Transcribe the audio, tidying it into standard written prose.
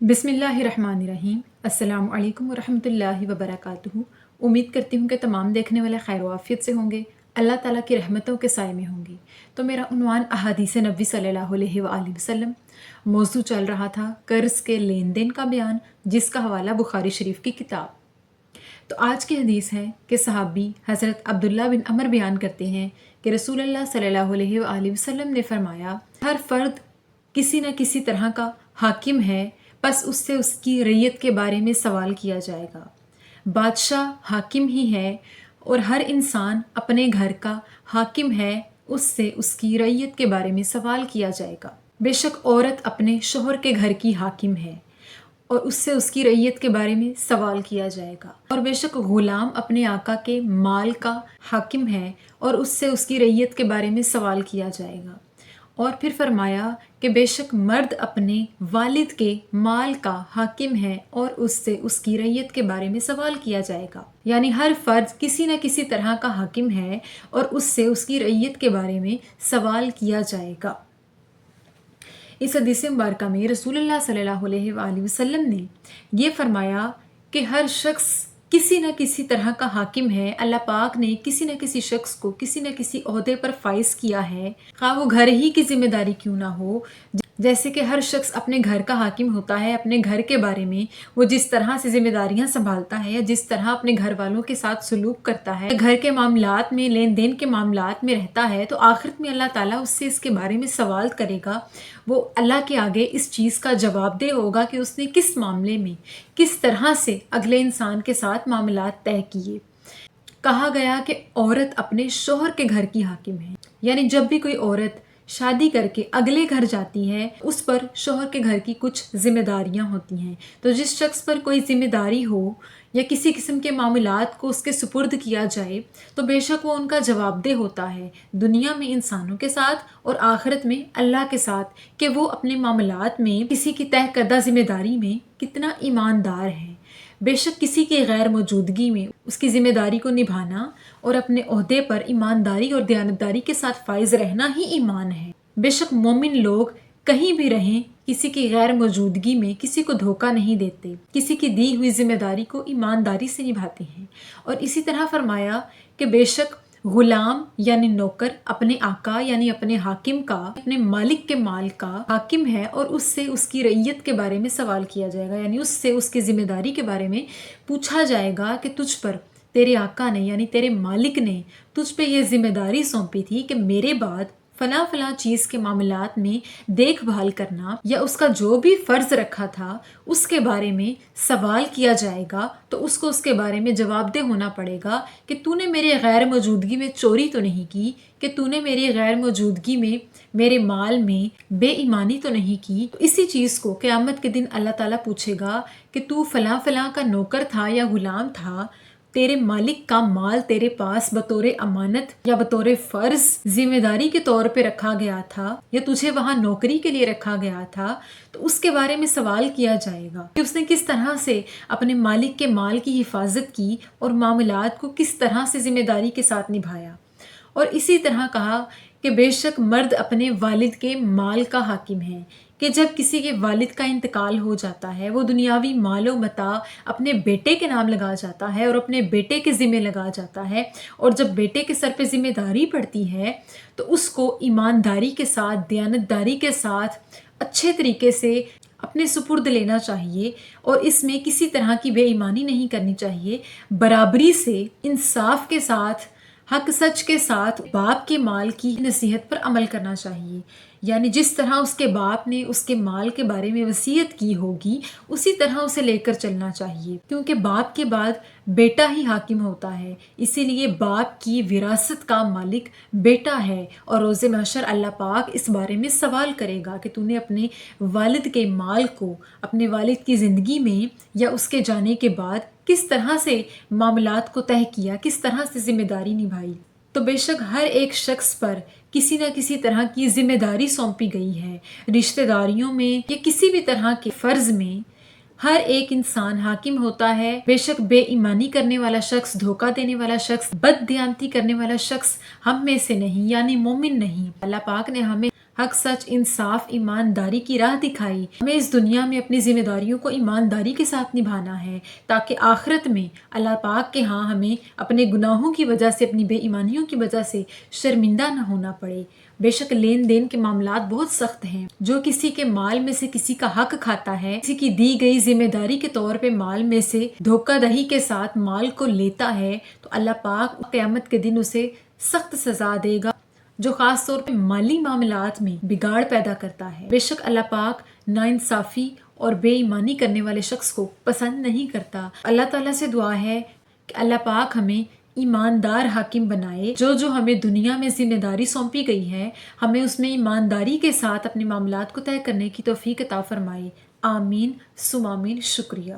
बिस्मिल्लाहिर्रहमानिर्रहीम। अस्सलाम वालेकुम वरहमतुल्लाहि वबरकातुहू। उम्मीद करती हूँ कि तमाम देखने वाले खैर वाफियत से होंगे, अल्लाह ताला की रहमतों के साए में होंगे। तो मेरा उन्वान अहादीस नबी सल्लल्लाहु अलैहि वसल्लम। मौजू चल रहा था कर्ज़ के लेन देन का बयान, जिसका हवाला बुखारी शरीफ की किताब। तो आज की हदीस है कि सहाबी हज़रत अब्दुल्ला बिन अमर बयान करते हैं कि रसूलुल्लाह सल्लल्लाहु अलैहि वसल्लम ने फरमाया, हर फ़र्द किसी न किसी तरह का हाकिम है, बस उससे उसकी रैयत के बारे में सवाल किया जाएगा। बादशाह हाकिम ही है और हर इंसान अपने घर का हाकिम है, उससे उसकी रैयत के बारे में सवाल किया जाएगा। बेशक औरत अपने शोहर के घर की हाकिम है और उससे उसकी रैयत के बारे में सवाल किया जाएगा। और बेशक गुलाम अपने आका के माल का हाकिम है और उससे उसकी रैयत के बारे में सवाल किया जाएगा। और फिर फरमाया कि बेशक मर्द अपने वालिद के माल का हाकिम है और उससे उसकी रैयत के बारे में सवाल किया जाएगा। यानी हर फर्द किसी न किसी तरह का हाकिम है और उससे उसकी रैयत के बारे में सवाल किया जाएगा। इस हदीस मुबारक में रसूलुल्लाह सल्लल्लाहु अलैहि वसल्लम ने ये फरमाया कि हर शख्स किसी न किसी तरह का हाकिम है। अल्लाह पाक ने किसी न किसी शख्स को किसी न किसी ओहदे पर फाइज किया है, खा वो घर ही की जिम्मेदारी क्यों ना हो। जैसे कि हर शख्स अपने घर का हाकिम होता है, अपने घर के बारे में वो जिस तरह से जिम्मेदारियां संभालता है या जिस तरह अपने घर वालों के साथ सलूक करता है, घर के मामलात में, लेन देन के मामलात में रहता है, तो आखिरत में अल्लाह ताला उससे इसके बारे में सवाल करेगा। वो अल्लाह के आगे इस चीज़ का जवाबदेह होगा कि उसने किस मामले में किस तरह से अगले इंसान के साथ मामलात तय किए। कहा गया कि औरत अपने शोहर के घर की हाकिम है, यानी जब भी कोई औरत शादी करके अगले घर जाती है, उस पर शोहर के घर की कुछ जिम्मेदारियां होती हैं। तो जिस शख्स पर कोई जिम्मेदारी हो या किसी किस्म के मामलात को उसके सुपुर्द किया जाए, तो बेशक वो उनका जवाबदेह होता है दुनिया में इंसानों के साथ और आखिरत में अल्लाह के साथ, कि वो अपने मामलात में किसी की तय करदा जिम्मेदारी में कितना ईमानदार है। बेशक किसी की गैर मौजूदगी में उसकी जिम्मेदारी को निभाना और अपने ओहदे पर ईमानदारी और दयानतदारी के साथ फाइज रहना ही ईमान है। बेशक मोमिन लोग कहीं भी रहें, किसी की गैर मौजूदगी में किसी को धोखा नहीं देते, किसी की दी हुई जिम्मेदारी को ईमानदारी से निभाते हैं। और इसी तरह फरमाया कि बेशक गुलाम यानी नौकर अपने आका यानी अपने हाकिम का, अपने मालिक के माल का हाकिम है और उससे उसकी रैयत के बारे में सवाल किया जाएगा, यानी उससे उसकी जिम्मेदारी के बारे में पूछा जाएगा कि तुझ पर तेरे आका ने यानी तेरे मालिक ने तुझ पे ये जिम्मेदारी सौंपी थी कि मेरे बाद फला फला चीज़ के मामलात में देखभाल करना, या उसका जो भी फ़र्ज़ रखा था उसके बारे में सवाल किया जाएगा। तो उसको उसके बारे में जवाबदेह होना पड़ेगा कि तूने मेरे गैर मौजूदगी में चोरी तो नहीं की, कि तूने मेरी गैर मौजूदगी में मेरे माल में बेईमानी तो नहीं की। तो इसी चीज़ को क़यामत के दिन अल्लाह ताला पूछेगा कि तू फला फला का नौकर था या गुलाम था, तेरे मालिक का माल तेरे पास बतौर अमानत या बतौर फर्ज जिम्मेदारी के तौर पे रखा गया था, या तुझे वहां नौकरी के लिए रखा गया था, तो उसके बारे में सवाल किया जाएगा कि उसने किस तरह से अपने मालिक के माल की हिफाजत की और मामलात को किस तरह से जिम्मेदारी के साथ निभाया। और इसी तरह कहा कि बेशक मर्द अपने वालिद के माल का हाकिम है, कि जब किसी के वालिद का इंतकाल हो जाता है, वो दुनियावी मालो मता अपने बेटे के नाम लगा जाता है और अपने बेटे के ज़िम्मे लगा जाता है। और जब बेटे के सर पे ज़िम्मेदारी पड़ती है तो उसको ईमानदारी के साथ, दयानतदारी के साथ, अच्छे तरीके से अपने सुपुर्द लेना चाहिए और इसमें किसी तरह की बेईमानी नहीं करनी चाहिए। बराबरी से, इंसाफ के साथ, हक सच के साथ बाप के माल की नसीहत पर अमल करना चाहिए। यानी जिस तरह उसके बाप ने उसके माल के बारे में वसीयत की होगी, उसी तरह उसे लेकर चलना चाहिए, क्योंकि बाप के बाद बेटा ही हाकिम होता है। इसीलिए बाप की विरासत का मालिक बेटा है और रोज़े महशर अल्लाह पाक इस बारे में सवाल करेगा कि तूने अपने वालिद के माल को अपने वालिद की ज़िंदगी में या उसके जाने के बाद किस तरह से मामलात को तय किया, किस तरह से जिम्मेदारी निभाई। तो बेशक हर एक शख्स पर किसी न किसी तरह की जिम्मेदारी सौंपी गई है। रिश्तेदारियों में या किसी भी तरह के फ़र्ज़ में हर एक इंसान हाकिम होता है। बेशक बेईमानी करने वाला शख्स, धोखा देने वाला शख्स, बददियानती करने वाला शख्स हम में से नहीं, यानी मोमिन नहीं। अल्लाह पाक ने हमें حق سچ انصاف ایمانداری کی راہ دکھائی۔ ہمیں اس دنیا میں اپنی ذمہ داریوں کو ایمانداری کے ساتھ نبھانا ہے تاکہ آخرت میں اللہ پاک کے ہاں ہمیں اپنے گناہوں کی وجہ سے، اپنی بے ایمانیوں کی وجہ سے شرمندہ نہ ہونا پڑے۔ بے شک لین دین کے معاملات بہت سخت ہیں۔ جو کسی کے مال میں سے کسی کا حق کھاتا ہے، کسی کی دی گئی ذمہ داری کے طور پہ مال میں سے دھوکہ دہی کے ساتھ مال کو لیتا ہے تو اللہ پاک قیامت کے دن اسے سخت سزا دے گا، جو خاص طور پہ مالی معاملات میں بگاڑ پیدا کرتا ہے۔ بے شک اللہ پاک ناانصافی اور بے ایمانی کرنے والے شخص کو پسند نہیں کرتا۔ اللہ تعالیٰ سے دعا ہے کہ اللہ پاک ہمیں ایماندار حاکم بنائے۔ جو ہمیں دنیا میں ذمہ داری سونپی گئی ہے، ہمیں اس میں ایمانداری کے ساتھ اپنے معاملات کو طے کرنے کی توفیق عطا فرمائے۔ آمین ثم آمین۔ شکریہ۔